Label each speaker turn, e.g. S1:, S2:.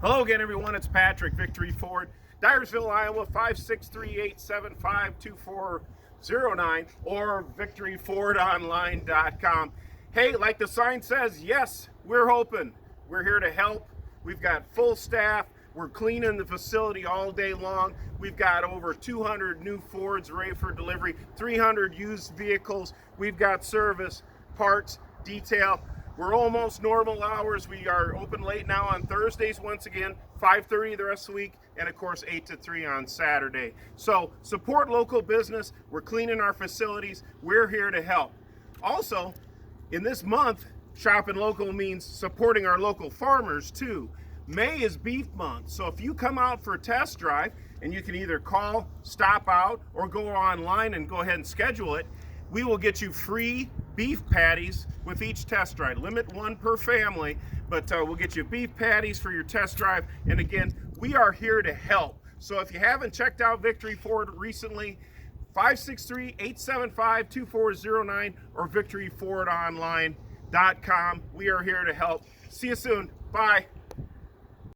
S1: Hello again, everyone. It's Patrick, Victory Ford, Dyersville, Iowa, 563-875-2409 or victoryfordonline.com. Hey, like the sign says, yes, we're open. We're here to help. We've got full staff. We're cleaning the facility all day long. We've got over 200 new Fords ready for delivery, 300 used vehicles. We've got service, parts, detail. We're almost normal hours. We are open late now on Thursdays once again, 5:30 the rest of the week, and of course 8 to 3 on Saturday. So support local business. We're cleaning our facilities. We're here to help. Also, in this month, shopping local means supporting our local farmers too. May is beef month, so if you come out for a test drive, and you can either call, stop out, or go online and go ahead and schedule it, we will get you free beef patties with each test drive. Limit one per family, but we'll get you beef patties for your test drive. And again, we are here to help. So if you haven't checked out Victory Ford recently, 563-875-2409 or victoryfordonline.com. We are here to help. See you soon. Bye.